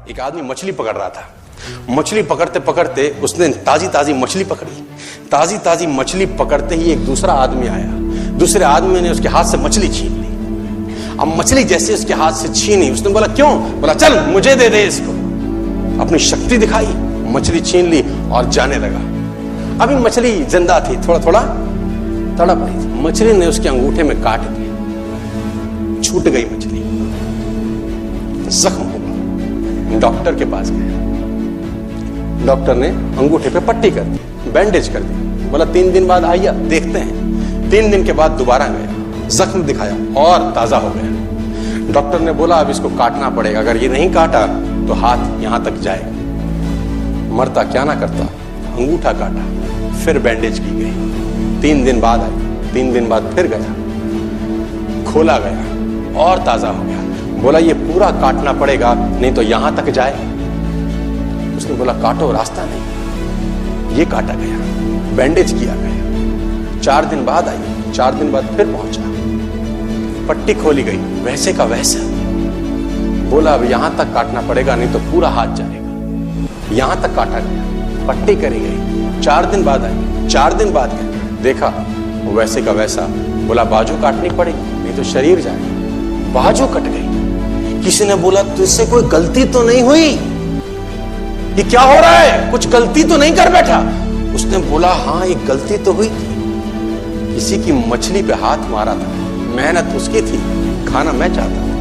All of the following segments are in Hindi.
एक आदमी मछली पकड़ रहा था। मछली पकड़ते पकड़ते उसने ताजी ताजी मछली पकड़ी। ताजी ताजी मछली पकड़ते ही एक दूसरा आदमी आया। दूसरे आदमी ने उसके हाथ से मछली छीन ली। अब मछली जैसे उसके हाथ से छीनी, उसने बोला क्यों? बोला चल मुझे दे दे इसको। अपनी शक्ति दिखाई, मछली छीन ली और जाने लगा। अभी मछली जिंदा थी, थोड़ा थोड़ा तड़प रही थी। मछली ने उसके अंगूठे में काट दिया, छूट गई मछली, जख्म हुआ। डॉक्टर के पास गए। डॉक्टर ने अंगूठे पे पट्टी कर दी, बैंडेज कर दी। बोला 3 दिन बाद आइए देखते हैं। 3 दिन के बाद दोबारा गया, जख्म दिखाया और ताजा हो गया। डॉक्टर ने बोला अब इसको काटना पड़ेगा, अगर ये नहीं काटा तो हाथ यहां तक जाएगा। मरता क्या ना करता, अंगूठा काटा, फिर बैंडेज की गई। 3 दिन बाद आई, 3 दिन बाद फिर गया, खोला गया और ताजा हो गया। बोला ये पूरा काटना पड़ेगा नहीं तो यहां तक जाए। उसने बोला काटो, रास्ता नहीं। ये काटा गया, बैंडेज किया गया। 4 दिन बाद आई, 4 दिन बाद फिर पहुंचा, पट्टी खोली गई, वैसे का वैसा। बोला अब यहां तक काटना पड़ेगा नहीं तो पूरा हाथ जाएगा। यहां तक काटा गया, पट्टी करी गई। 4 दिन बाद आई, 4 दिन बाद गए, देखा वैसे का वैसा। बोला बाजू काटनी पड़ेगी नहीं तो शरीर जाएगा। बाजू कट गई। किसी ने बोला तुझसे कोई गलती तो नहीं हुई? ये क्या हो रहा है? कुछ गलती तो नहीं कर बैठा? उसने बोला हाँ एक गलती तो हुई थी। किसी की मछली पे हाथ मारा था, मेहनत उसकी थी, खाना मैं चाहता था।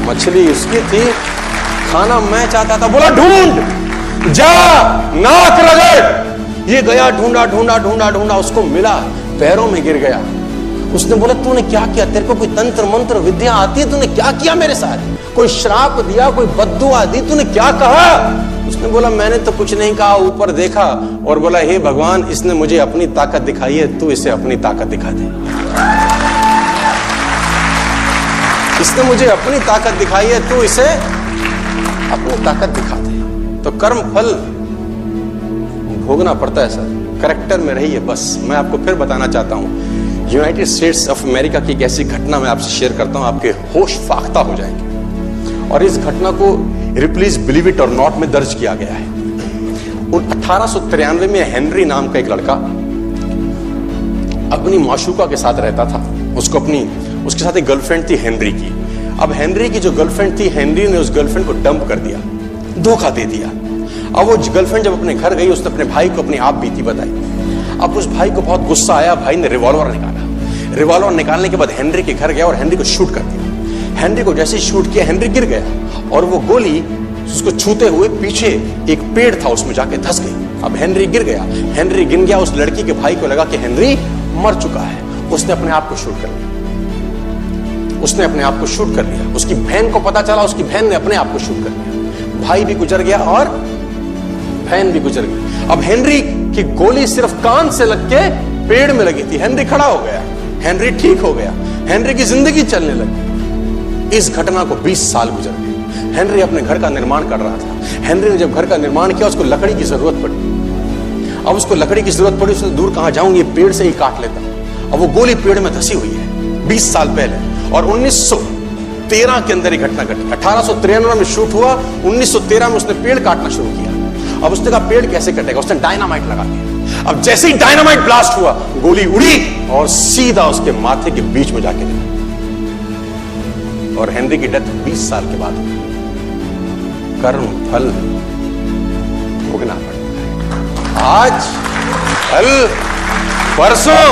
मछली उसकी थी, खाना मैं चाहता था। बोला ढूंढ, जा, नाक रगड़। ये गया, ढूंढा ढूंढा ढूंढा ढूंढा, उसको मिला, पैरों में गिर गया। उसने बोला तूने क्या किया? तेरे को कोई तंत्र मंत्र विद्या आती है? तूने क्या किया मेरे साथ? कोई श्राप दिया, कोई बद्दुआ दी? तूने क्या कहा? उसने बोला मैंने तो कुछ नहीं कहा, ऊपर देखा और बोला हे भगवान इसने मुझे अपनी ताकत दिखाई है, तू इसे अपनी ताकत दिखा दे। इसने मुझे अपनी ताकत दिखाई है, तू इसे अपनी ताकत दिखा दे। तो कर्म फल भोगना पड़ता है सर, करेक्टर में रहिए बस। मैं आपको फिर बताना चाहता हूं, यूनाइटेड स्टेट्स ऑफ अमेरिका की एक ऐसी घटना मैं आपसे शेयर करता हूं, आपके होश फाख्ता हो जाएंगे। और इस घटना को रिप्लीज बिलीव इट और नॉट में दर्ज किया गया है। 1893 में हेनरी नाम का एक लड़का अपनी माशूका के साथ रहता था। उसके साथ एक गर्लफ्रेंड थी हेनरी की। अब हेनरी की जो गर्लफ्रेंड थी, हेनरी ने उस गर्लफ्रेंड को डंप कर दिया, धोखा दे दिया। अब वो गर्लफ्रेंड जब अपने घर गई, उसने अपने भाई को अपनी आप बीती बताई। अब उस भाई को बहुत गुस्सा आया, भाई ने रिवॉल्वर निकाला। रिवॉल्वर निकालने के बाद हेनरी के घर गया और हेनरी को शूट कर दिया। हेनरी को जैसे शूट किया, हेनरी गिर गया और वो गोली उसको छूते हुए पीछे एक पेड़ था उसमें जाके धंस गई। अब हेनरी गिर गया, हेनरी गिर गया। उस लड़की के भाई को लगा कि हेनरी मर चुका है, उसने अपने आप को शूट कर लिया। उसने अपने आप को शूट कर लिया। उसकी बहन को पता चला, उसकी बहन ने अपने आप को शूट कर लिया। भाई भी गुजर गया और बहन भी गुजर गई। अब हेनरी की गोली सिर्फ कान से लग के पेड़ में लगी थी। हेनरी खड़ा हो गया, हेनरी ठीक हो गया, हेनरी की जिंदगी चलने लगी। इस घटना को 20 साल गुजर गए। हेनरी अपने घर का निर्माण कर रहा था। हेनरी ने जब घर का निर्माण किया, उसको लकड़ी की जरूरत पड़ी। अब उसको लकड़ी की जरूरत पड़ी, उसने दूर कहां जाऊं, ये पेड़ से ही काट लेता। अब वो गोली पेड़ में धसी हुई है 20 साल पहले। और 1913 के अंदर ये घटना घटी। 1893 में शूट हुआ, 1913 में उसने पेड़ काटना शुरू किया। अब उसने कहा पेड़ कैसे कटेगा, उसने डायनामाइट लगा दिया। अब जैसे ही डायनामाइट ब्लास्ट हुआ, गोली उड़ी और सीधा उसके माथे के बीच में जाके लगी। और हेनरी की डेथ 20 साल के बाद हुई। कर्म फल भोगना पड़ता है। आज कल परसों